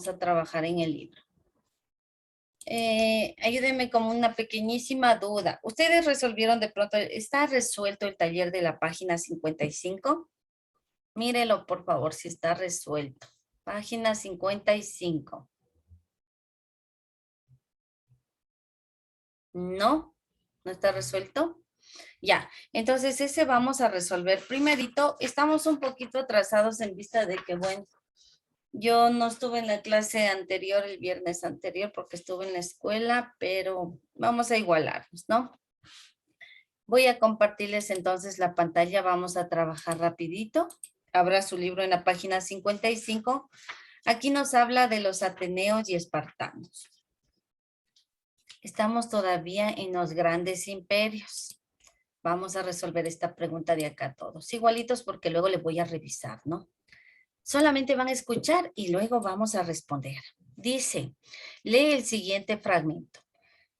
a trabajar en el libro. Ayúdenme con una pequeñísima duda. ¿Ustedes resolvieron de pronto, está resuelto el taller de la página 55? Mírelo, por favor, si está resuelto. Página 55. ¿No? ¿No está resuelto? Ya, entonces ese vamos a resolver. Primerito, estamos un poquito atrasados en vista de que, bueno, yo no estuve en la clase anterior, el viernes anterior, porque estuve en la escuela, pero vamos a igualarnos, ¿no? Voy a compartirles entonces la pantalla, vamos a trabajar rapidito. Habrá su libro en la página 55. Aquí nos habla de los ateneos y espartanos. Estamos todavía en los grandes imperios. Vamos a resolver esta pregunta de acá todos. Igualitos porque luego le voy a revisar, ¿no? Solamente van a escuchar y luego vamos a responder. Dice, lee el siguiente fragmento.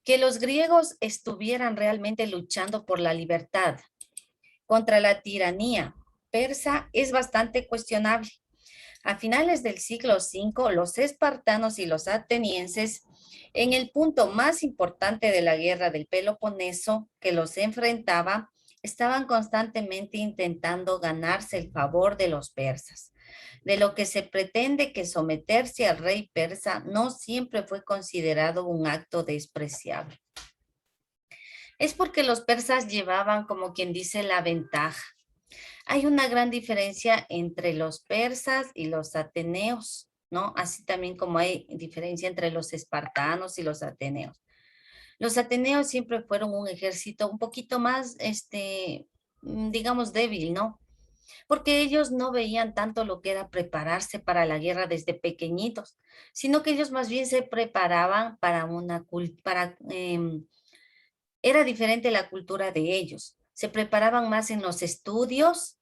Que los griegos estuvieran realmente luchando por la libertad contra la tiranía persa es bastante cuestionable. A finales del siglo V, los espartanos y los atenienses, en el punto más importante de la guerra del Peloponeso que los enfrentaba, estaban constantemente intentando ganarse el favor de los persas. De lo que se pretende que someterse al rey persa no siempre fue considerado un acto despreciable. Es porque los persas llevaban, como quien dice, la ventaja. Hay una gran diferencia entre los persas y los ateneos, ¿no? Así también como hay diferencia entre los espartanos y los ateneos. Los ateneos siempre fueron un ejército un poquito más, digamos, débil, ¿no? Porque ellos no veían tanto lo que era prepararse para la guerra desde pequeñitos, sino que ellos más bien se preparaban para era diferente la cultura de ellos. Se preparaban más en los estudios,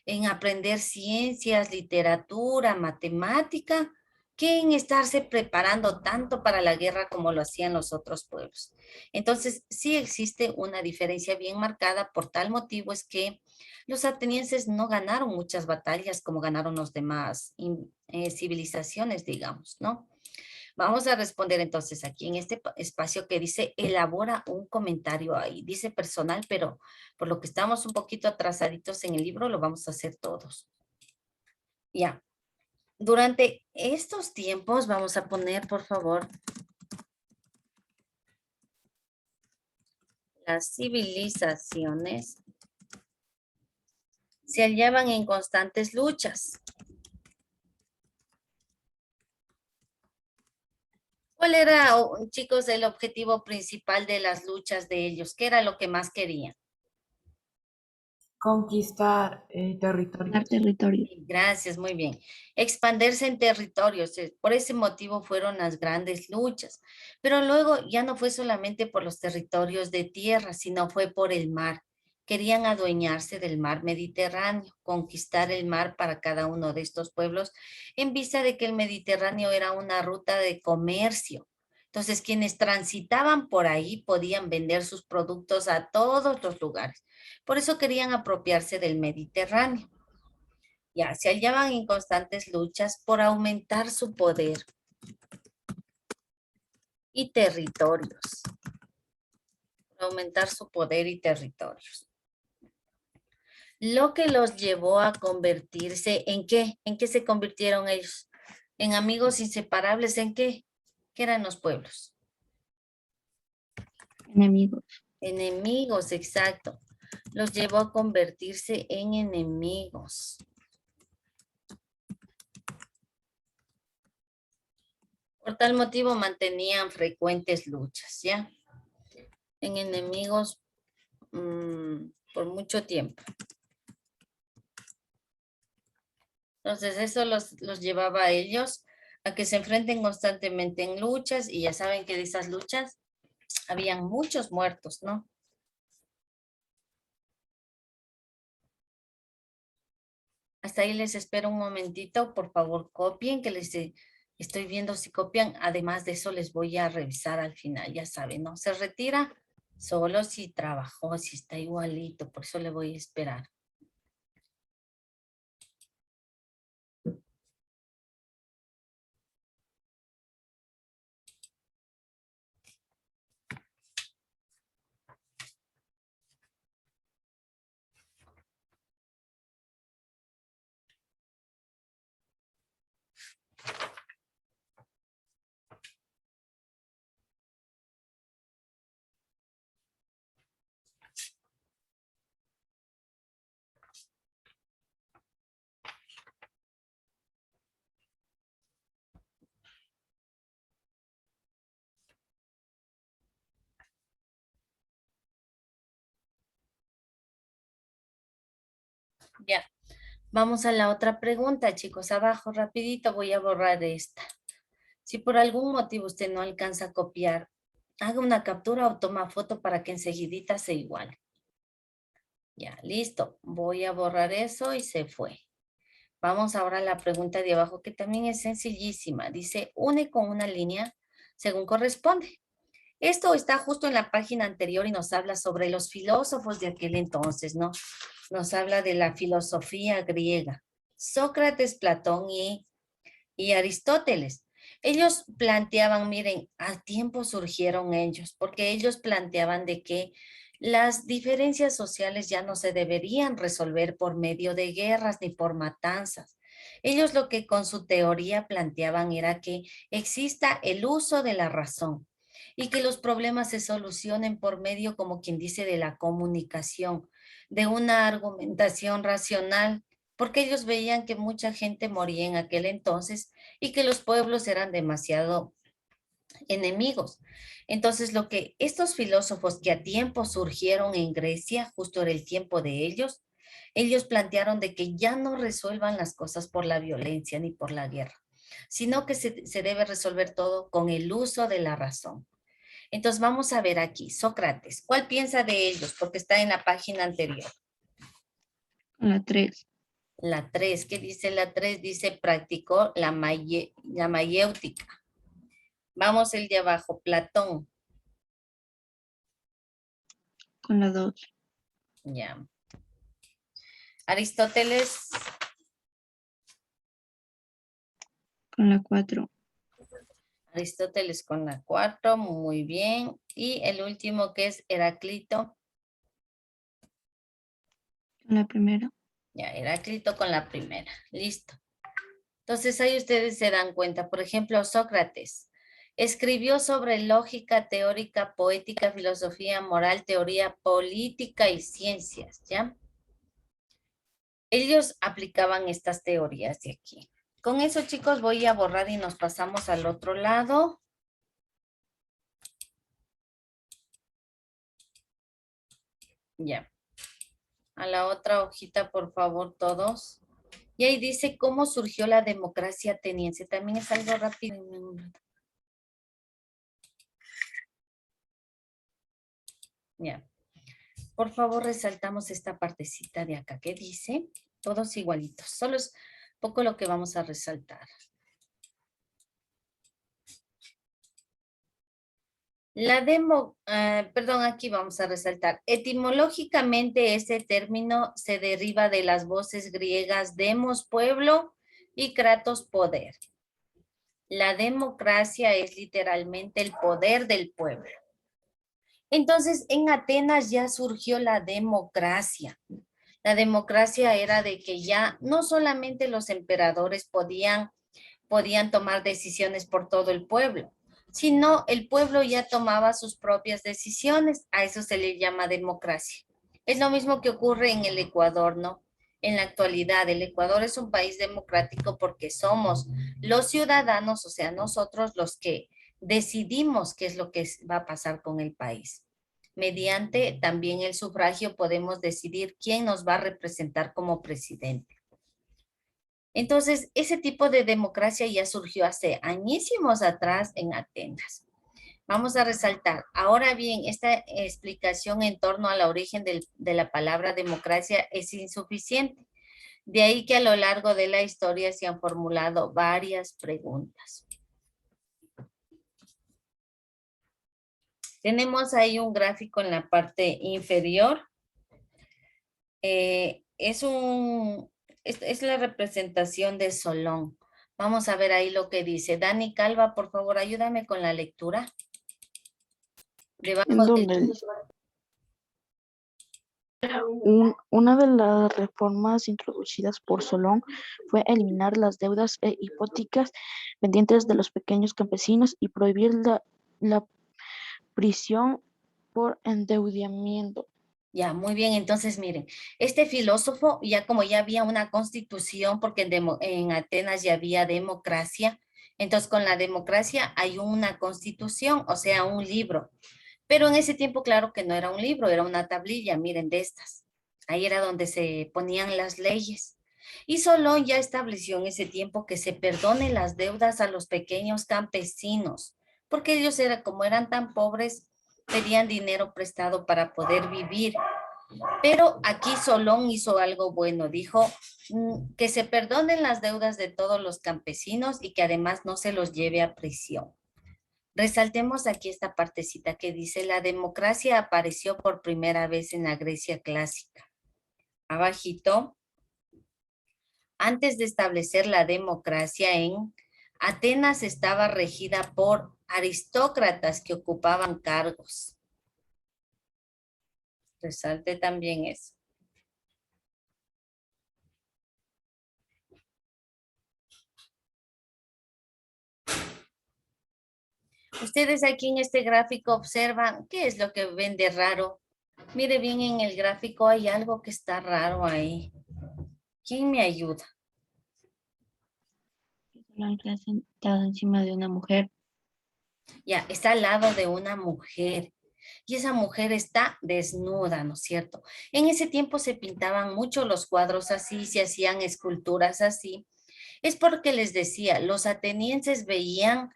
en aprender ciencias, literatura, matemática, que en estarse preparando tanto para la guerra como lo hacían los otros pueblos. Entonces, sí existe una diferencia bien marcada. Por tal motivo es que los atenienses no ganaron muchas batallas como ganaron los demás civilizaciones, digamos, ¿no? Vamos a responder entonces aquí en este espacio que dice elabora un comentario ahí. Dice personal, pero por lo que estamos un poquito atrasaditos en el libro, lo vamos a hacer todos. Ya. Durante estos tiempos vamos a poner, por favor, las civilizaciones se hallaban en constantes luchas. ¿Cuál era, chicos, el objetivo principal de las luchas de ellos? ¿Qué era lo que más querían? Conquistar Dar territorios. territorio. Gracias, muy bien. Expandirse en territorios, por ese motivo fueron las grandes luchas. Pero luego ya no fue solamente por los territorios de tierra, sino fue por el mar. Querían adueñarse del mar Mediterráneo, conquistar el mar para cada uno de estos pueblos, en vista de que el Mediterráneo era una ruta de comercio. Entonces, quienes transitaban por ahí podían vender sus productos a todos los lugares. Por eso querían apropiarse del Mediterráneo. Ya, se hallaban en constantes luchas por aumentar su poder y territorios. Por aumentar su poder y territorios. Lo que los llevó a convertirse ¿en qué? ¿En qué se convirtieron ellos? En amigos inseparables, ¿en qué? ¿Qué eran los pueblos? Enemigos. Enemigos, exacto. Los llevó a convertirse en enemigos. Por tal motivo mantenían frecuentes luchas, ¿ya? En enemigos por mucho tiempo. Entonces eso los llevaba a ellos a que se enfrenten constantemente en luchas y ya saben que de esas luchas habían muchos muertos, ¿no? Hasta ahí les espero un momentito, por favor copien, que les estoy viendo si copian. Además de eso les voy a revisar al final, ya saben, ¿no? Se retira solo si trabajó, si está igualito, por eso le voy a esperar. Ya. Vamos a la otra pregunta, chicos. Abajo, rapidito, voy a borrar esta. Si por algún motivo usted no alcanza a copiar, haga una captura o toma foto para que enseguidita se iguale. Ya, listo. Voy a borrar eso y se fue. Vamos ahora a la pregunta de abajo, que también es sencillísima. Dice, une con una línea según corresponde. Esto está justo en la página anterior y nos habla sobre los filósofos de aquel entonces, ¿no? Nos habla de la filosofía griega. Sócrates, Platón y Aristóteles. Ellos planteaban, miren, a tiempo surgieron ellos, porque ellos planteaban de que las diferencias sociales ya no se deberían resolver por medio de guerras ni por matanzas. Ellos lo que con su teoría planteaban era que exista el uso de la razón y que los problemas se solucionen por medio, como quien dice, de la comunicación, de una argumentación racional, porque ellos veían que mucha gente moría en aquel entonces y que los pueblos eran demasiado enemigos. Entonces, lo que estos filósofos que a tiempo surgieron en Grecia, justo era el tiempo de ellos plantearon de que ya no resuelvan las cosas por la violencia ni por la guerra, sino que se debe resolver todo con el uso de la razón. Entonces, vamos a ver aquí, Sócrates, ¿cuál piensa de ellos? Porque está en la página anterior. La 3. La 3, ¿qué dice la 3? Dice practicó la mayéutica. Vamos el de abajo, Platón. Con la 2. Ya. Aristóteles. Con la 4. Aristóteles con la 4, muy bien. Y el último que es Heráclito. Con la primera. Ya, Heráclito con la primera. Listo. Entonces ahí ustedes se dan cuenta. Por ejemplo, Sócrates escribió sobre lógica teórica, poética, filosofía, moral, teoría política y ciencias, ¿ya? Ellos aplicaban estas teorías de aquí. Con eso, chicos, voy a borrar y nos pasamos al otro lado. Ya. A la otra hojita, por favor, todos. Y ahí dice cómo surgió la democracia ateniense. También es algo rápido. Ya. Por favor, resaltamos esta partecita de acá que dice, todos igualitos. Solo es poco lo que vamos a resaltar. Perdón, aquí vamos a resaltar. Etimológicamente, ese término se deriva de las voces griegas demos, pueblo, y kratos, poder. La democracia es literalmente el poder del pueblo. Entonces, en Atenas ya surgió la democracia. La democracia era de que ya no solamente los emperadores podían tomar decisiones por todo el pueblo, sino el pueblo ya tomaba sus propias decisiones. A eso se le llama democracia. Es lo mismo que ocurre en el Ecuador, ¿no? En la actualidad, el Ecuador es un país democrático porque somos los ciudadanos, o sea, nosotros los que decidimos qué es lo que va a pasar con el país. Mediante también el sufragio podemos decidir quién nos va a representar como presidente. Entonces, ese tipo de democracia ya surgió hace añísimos atrás en Atenas. Vamos a resaltar. Ahora bien, esta explicación en torno al origen de la palabra democracia es insuficiente. De ahí que a lo largo de la historia se han formulado varias preguntas. Tenemos ahí un gráfico en la parte inferior. Es la representación de Solón. Vamos a ver ahí lo que dice. Dani Calva, por favor, ayúdame con la lectura. Debajo ¿En dónde? Una de las reformas introducidas por Solón fue eliminar las deudas e hipotecas pendientes de los pequeños campesinos y prohibir la prisión por endeudamiento. Ya, muy bien. Entonces, miren, este filósofo, ya como ya había una constitución, porque en Atenas ya había democracia, entonces con la democracia hay una constitución, o sea, un libro. Pero en ese tiempo, claro que no era un libro, era una tablilla, miren, de estas. Ahí era donde se ponían las leyes. Y Solón ya estableció en ese tiempo que se perdone las deudas a los pequeños campesinos, porque ellos como eran tan pobres, pedían dinero prestado para poder vivir. Pero aquí Solón hizo algo bueno, dijo que se perdonen las deudas de todos los campesinos y que además no se los lleve a prisión. Resaltemos aquí esta partecita que dice, la democracia apareció por primera vez en la Grecia clásica. Abajito, antes de establecer la democracia en Atenas estaba regida por aristócratas que ocupaban cargos. Resalte también eso. Ustedes aquí en este gráfico observan qué es lo que ven de raro. Mire bien en el gráfico, hay algo que está raro ahí. ¿Quién me ayuda? Solón está sentado encima de una mujer. Ya, está al lado de una mujer. Y esa mujer está desnuda, ¿no es cierto? En ese tiempo se pintaban mucho los cuadros así, se hacían esculturas así. Es porque les decía, los atenienses veían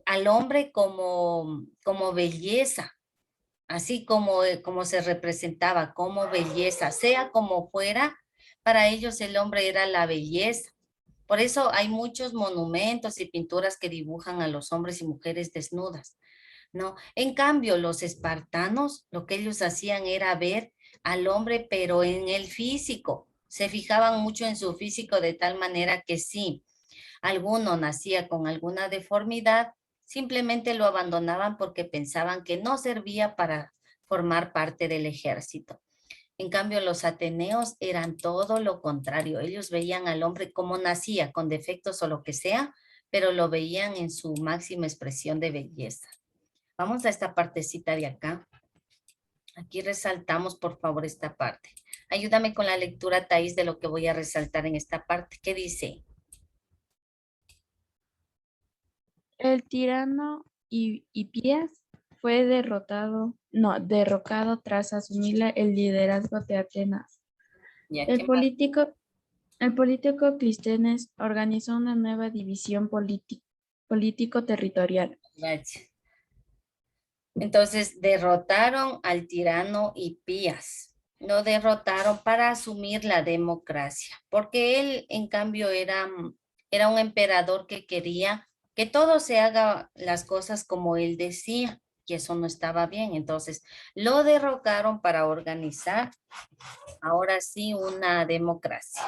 al hombre como belleza, así como se representaba, como belleza, sea como fuera, para ellos el hombre era la belleza. Por eso hay muchos monumentos y pinturas que dibujan a los hombres y mujeres desnudas, ¿no? En cambio, los espartanos, lo que ellos hacían era ver al hombre, pero en el físico. Se fijaban mucho en su físico de tal manera que sí, alguno nacía con alguna deformidad, simplemente lo abandonaban porque pensaban que no servía para formar parte del ejército. En cambio, los ateneos eran todo lo contrario. Ellos veían al hombre como nacía, con defectos o lo que sea, pero lo veían en su máxima expresión de belleza. Vamos a esta partecita de acá. Aquí resaltamos, por favor, esta parte. Ayúdame con la lectura, Thais, de lo que voy a resaltar en esta parte. ¿Qué dice? El tirano Hipías fue derrocado tras asumir el liderazgo de Atenas. Ya, El ¿qué más? político Clístenes organizó una nueva división político-territorial. Gracias. Entonces derrotaron al tirano Hipías. Lo derrotaron para asumir la democracia, porque él en cambio era un emperador que quería que todo se haga las cosas como él decía, y eso no estaba bien. Entonces lo derrocaron para organizar ahora sí una democracia.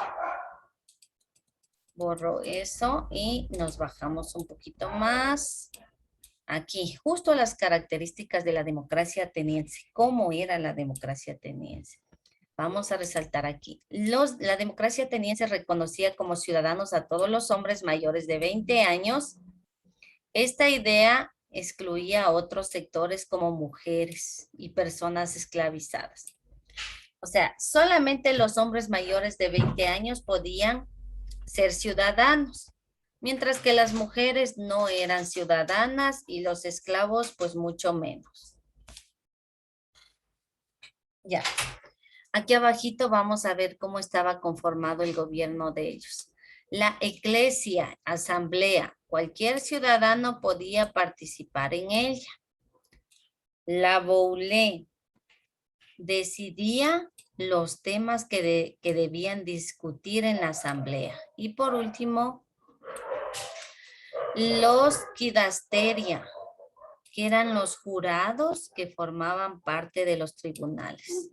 Borro eso y nos bajamos un poquito más. Aquí, justo las características de la democracia ateniense. ¿Cómo era la democracia ateniense? Vamos a resaltar aquí. La democracia ateniense reconocía como ciudadanos a todos los hombres mayores de 20 años. Esta idea excluía a otros sectores como mujeres y personas esclavizadas. O sea, solamente los hombres mayores de 20 años podían ser ciudadanos, mientras que las mujeres no eran ciudadanas y los esclavos pues mucho menos. Ya, aquí abajito vamos a ver cómo estaba conformado el gobierno de ellos. La eclesia, asamblea, cualquier ciudadano podía participar en ella. La boule decidía los temas que debían discutir en la asamblea. Y por último, los kidasteria, que eran los jurados que formaban parte de los tribunales.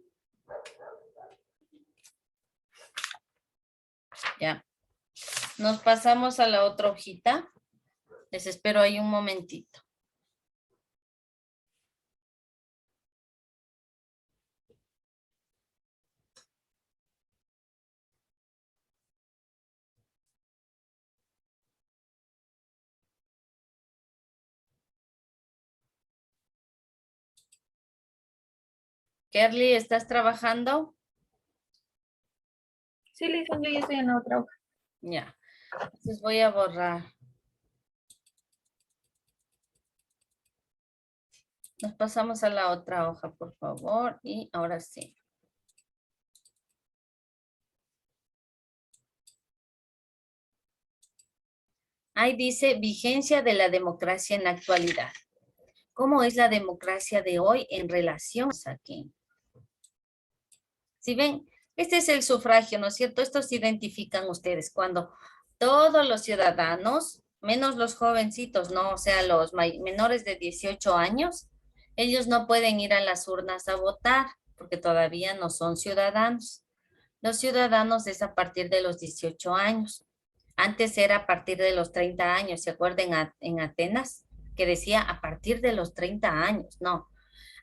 Ya. Nos pasamos a la otra hojita. Les espero ahí un momentito. Kerly, ¿estás trabajando? Sí, Lisandro, yo estoy en la otra hoja. Ya. Entonces voy a borrar. Nos pasamos a la otra hoja, por favor. Y ahora sí. Ahí dice vigencia de la democracia en la actualidad. ¿Cómo es la democracia de hoy en relación aquí? Si ven, este es el sufragio, ¿no es cierto? Estos se identifican ustedes cuando todos los ciudadanos, menos los jovencitos, ¿no? O sea, los menores de 18 años, ellos no pueden ir a las urnas a votar porque todavía no son ciudadanos. Los ciudadanos es a partir de los 18 años. Antes era a partir de los 30 años, ¿se acuerdan en Atenas? Que decía a partir de los 30 años, no.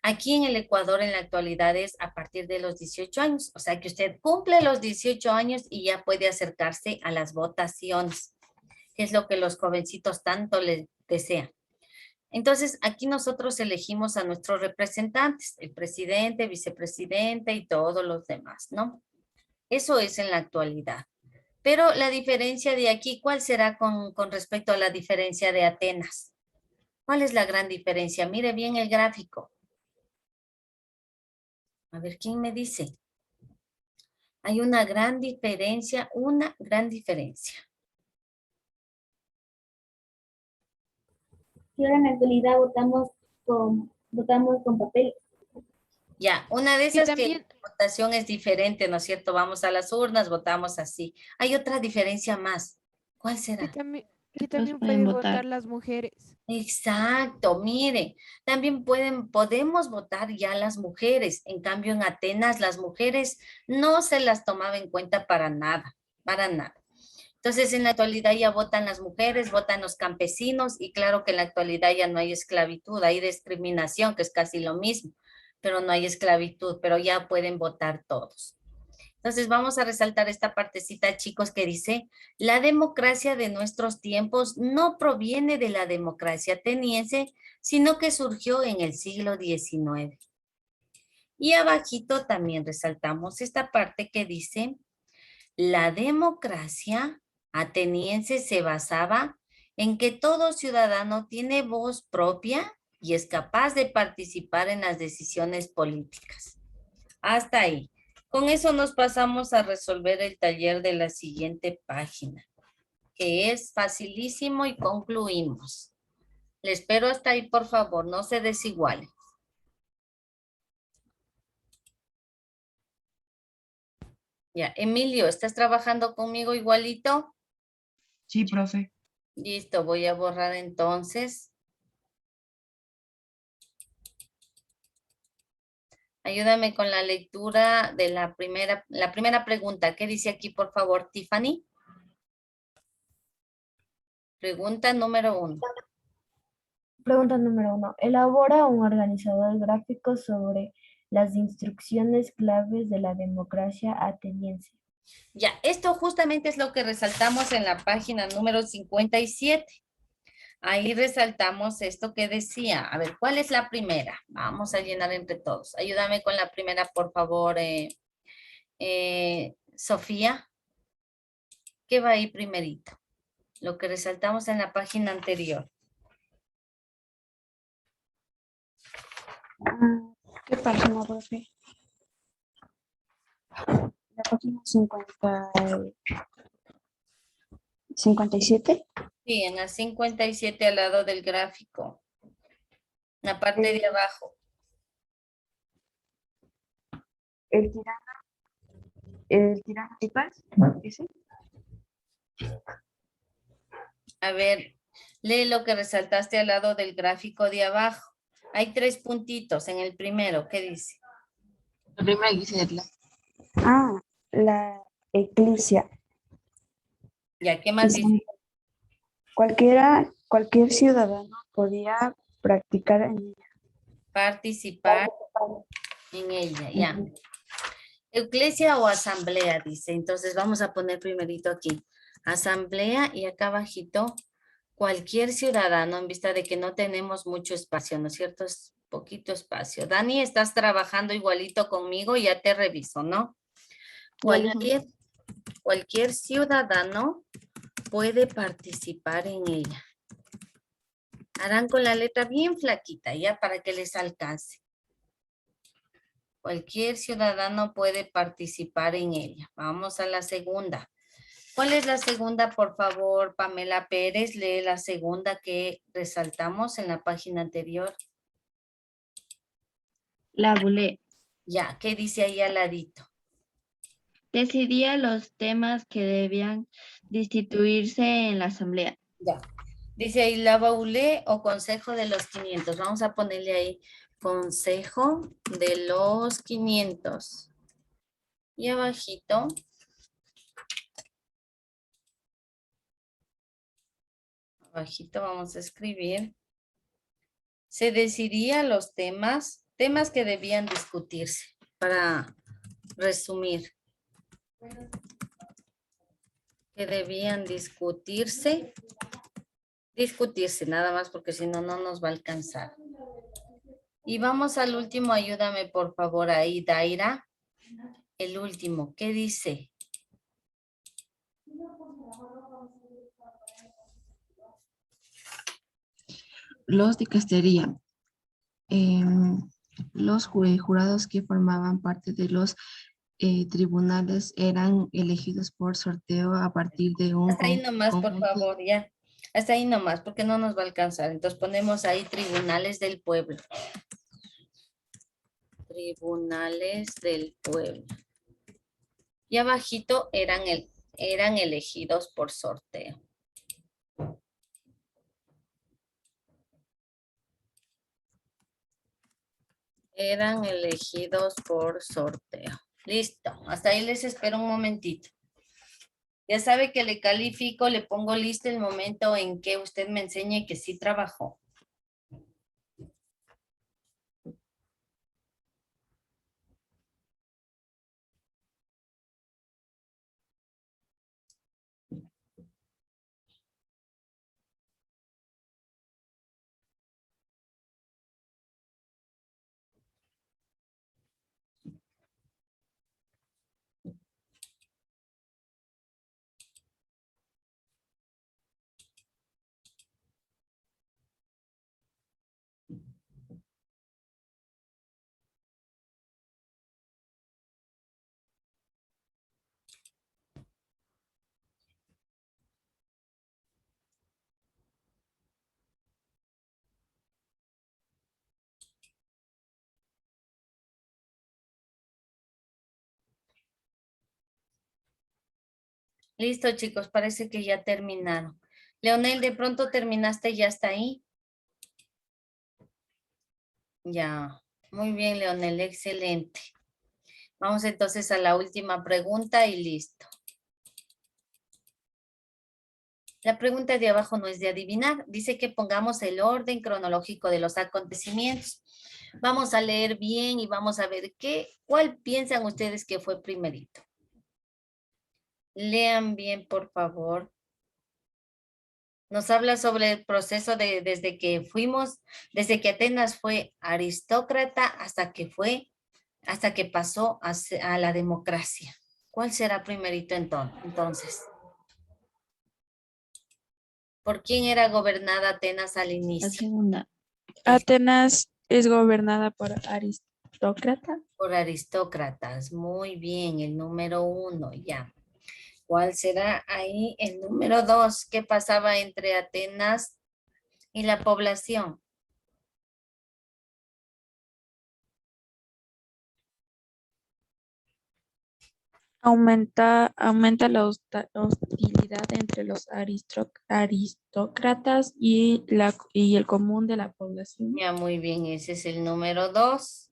Aquí en el Ecuador en la actualidad es a partir de los 18 años, o sea que usted cumple los 18 años y ya puede acercarse a las votaciones, que es lo que los jovencitos tanto les desean. Entonces, aquí nosotros elegimos a nuestros representantes, el presidente, vicepresidente y todos los demás, ¿no? Eso es en la actualidad. Pero la diferencia de aquí, ¿cuál será con respecto a la diferencia de Atenas? ¿Cuál es la gran diferencia? Mire bien el gráfico. A ver, ¿quién me dice? Hay una gran diferencia, una gran diferencia. Y ahora en la actualidad votamos con papel. Ya, una de esas que también- la votación es diferente, ¿no es cierto? Vamos a las urnas, votamos así. Hay otra diferencia más. ¿Cuál Que será? también, Que que todos también pueden pueden votar. votar las mujeres. Exacto, mire, también podemos votar ya las mujeres. En cambio, en Atenas las mujeres no se las tomaba en cuenta para nada, para nada. Entonces, en la actualidad ya votan las mujeres, votan los campesinos y claro que en la actualidad ya no hay esclavitud, hay discriminación, que es casi lo mismo, pero no hay esclavitud, pero ya pueden votar todos. Entonces vamos a resaltar esta partecita, chicos, que dice, la democracia de nuestros tiempos no proviene de la democracia ateniense, sino que surgió en el siglo XIX. Y abajito también resaltamos esta parte que dice, la democracia ateniense se basaba en que todo ciudadano tiene voz propia y es capaz de participar en las decisiones políticas. Hasta ahí. Con eso nos pasamos a resolver el taller de la siguiente página, que es facilísimo y concluimos. Le espero hasta ahí, por favor, no se desigualen. Ya, Emilio, ¿estás trabajando conmigo igualito? Sí, profe. Listo, voy a borrar entonces. Ayúdame con la lectura de la primera pregunta. ¿Qué dice aquí, por favor, Tiffany? Pregunta número 1. Pregunta número 1. Elabora un organizador gráfico sobre las instrucciones claves de la democracia ateniense. Ya, esto justamente es lo que resaltamos en la página número 57. Ahí resaltamos esto que decía. A ver, ¿cuál es la primera? Vamos a llenar entre todos. Ayúdame con la primera, por favor, Sofía. ¿Qué va ahí primerito? Lo que resaltamos en la página anterior. ¿Qué página, profe? La página 57. Sí, en la 57 al lado del gráfico. En la parte de abajo. El tirano de paz, ¿ese? A ver, lee lo que resaltaste al lado del gráfico de abajo. Hay 3 puntitos en el primero. ¿Qué dice? La primera dice La eclipsia. Ya, ¿qué más dice? Cualquier ciudadano podía practicar en ella. Participar en ella, ya. Eclesia o asamblea, dice. Entonces vamos a poner primerito aquí. Asamblea y acá abajito, cualquier ciudadano, en vista de que no tenemos mucho espacio, ¿no es cierto? Es poquito espacio. Dani, estás trabajando igualito conmigo, ya te reviso, ¿no? Cualquier ciudadano puede participar en ella. Harán con la letra bien flaquita, ya para que les alcance. Cualquier ciudadano puede participar en ella. Vamos a la segunda. ¿Cuál es la segunda, por favor, Pamela Pérez? Lee la segunda que resaltamos en la página anterior. La Boulé Ya, ¿qué dice ahí al ladito? decidía los temas que debían instituirse en la asamblea. Ya. Dice ahí la Baulé o Consejo de los 500. Vamos a ponerle ahí Consejo de los 500. Y abajito. Abajito vamos a escribir. Se decidía los temas que debían discutirse. Para resumir. Que debían discutirse. Discutirse nada más porque si no, no nos va a alcanzar. Y vamos al último, ayúdame por favor ahí, Daira. El último, ¿qué dice? Los dicastería. Los jurados que formaban parte de los tribunales eran elegidos por sorteo a partir de un Hasta ahí nomás, por conjunto. favor, ya. Hasta ahí nomás, porque no nos va a alcanzar. Entonces ponemos ahí tribunales del pueblo. Tribunales del pueblo. Y abajito eran elegidos por sorteo. Eran elegidos por sorteo. Listo. Hasta ahí les espero un momentito. Ya sabe que le califico, le pongo listo el momento en que usted me enseñe que sí trabajó. Listo, chicos, parece que ya terminaron. Leonel, ¿de pronto terminaste y ya está ahí? Ya, muy bien, Leonel, excelente. Vamos entonces a la última pregunta y listo. La pregunta de abajo no es de adivinar. Dice que pongamos el orden cronológico de los acontecimientos. Vamos a leer bien y vamos a ver cuál piensan ustedes que fue primerito. Lean bien, por favor. Nos habla sobre el proceso desde que Atenas fue aristócrata hasta que pasó a la democracia. ¿Cuál será primerito entonces? ¿Por quién era gobernada Atenas al La inicio? segunda. Atenas es gobernada por aristócrata. Por aristócratas. Muy bien, el número 1, ya. ¿Cuál será ahí el número 2? ¿Qué pasaba entre Atenas y la población? Aumenta la hostilidad entre los aristócratas y el común de la población. Ya, muy bien, ese es el número 2.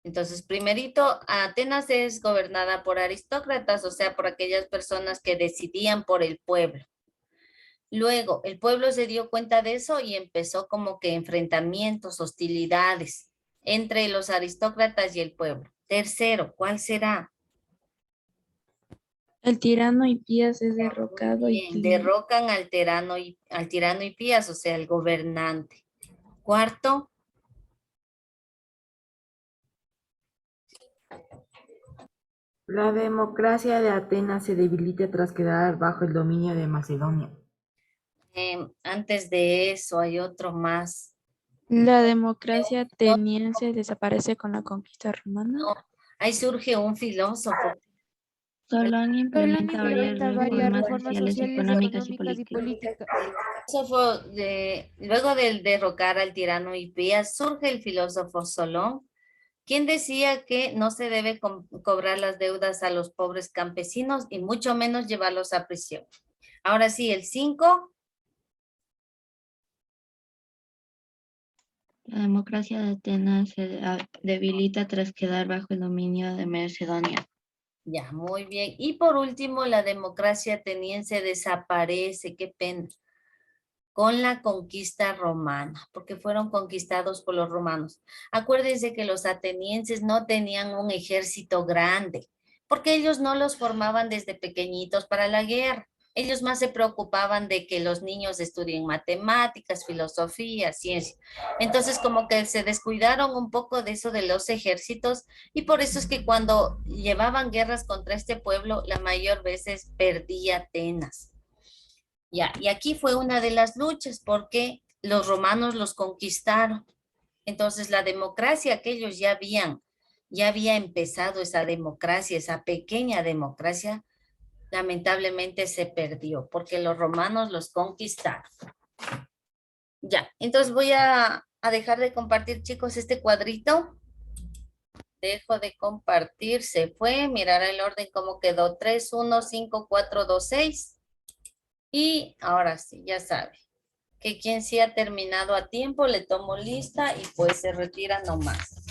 Entonces, primerito, Atenas es gobernada por aristócratas, o sea, por aquellas personas que decidían por el pueblo. Luego, el pueblo se dio cuenta de eso y empezó como que enfrentamientos, hostilidades entre los aristócratas y el pueblo. Tercero, ¿cuál será? El tirano Hipías es derrocado y Bien, derrocan al tirano Hipías, o sea, el gobernante. Cuarto, La democracia de Atenas se debilita tras quedar bajo el dominio de Macedonia. antes de eso hay otro más. la democracia ateniense desaparece con la conquista romana. No, ahí surge un filósofo. Solón implementa Solón varias implementa varias reformas reformas sociales, sociales, económicas y económicas y políticas. políticas. Luego del derrocar al tirano Hipías, surge el filósofo Solón, quien decía que no se debe cobrar las deudas a los pobres campesinos y mucho menos llevarlos a prisión. Ahora sí, el 5. La democracia de Atenas se debilita tras quedar bajo el dominio de Macedonia. Ya, muy bien. Y por último, la democracia ateniense desaparece, qué pena, con la conquista romana, porque fueron conquistados por los romanos. Acuérdense que los atenienses no tenían un ejército grande, porque ellos no los formaban desde pequeñitos para la guerra. Ellos más se preocupaban de que los niños estudien matemáticas, filosofía, ciencia. Entonces, como que se descuidaron un poco de eso de los ejércitos, y por eso es que cuando llevaban guerras contra este pueblo, la mayor veces perdía Atenas. Ya, y aquí fue una de las luchas porque los romanos los conquistaron. Entonces la democracia que ellos ya había empezado esa democracia, esa pequeña democracia, lamentablemente se perdió porque los romanos los conquistaron. Ya, entonces voy a dejar de compartir, chicos, este cuadrito. Dejo de compartir, se fue, mirar el orden cómo quedó, 3, 1, 5, 4, 2, 6. Y ahora sí, ya sabe que quien sí ha terminado a tiempo, le tomo lista y pues se retira nomás.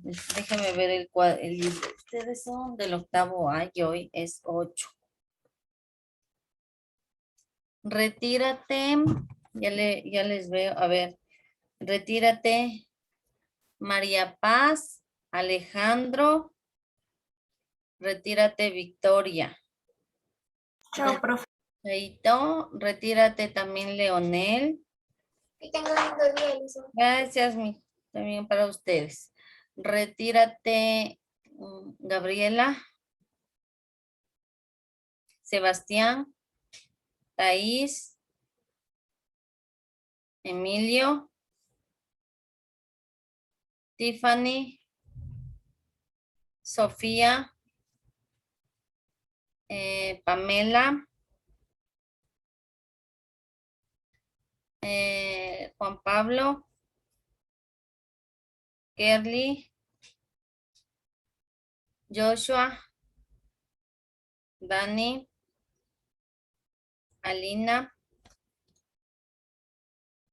Déjenme ver el libro. Ustedes son del 8º A y hoy es 8. Retírate. Ya les veo. A ver. Retírate. María Paz. Alejandro. Retírate, Victoria. Chao, profe. Chaito. Retírate también, Leonel. Que tengan un buen día, Elisa. Gracias, también para ustedes. Retírate, Gabriela. Sebastián. Thaís. Emilio. Tiffany. Sofía. Pamela. Juan Pablo. Kerly. Joshua. Dani. Alina.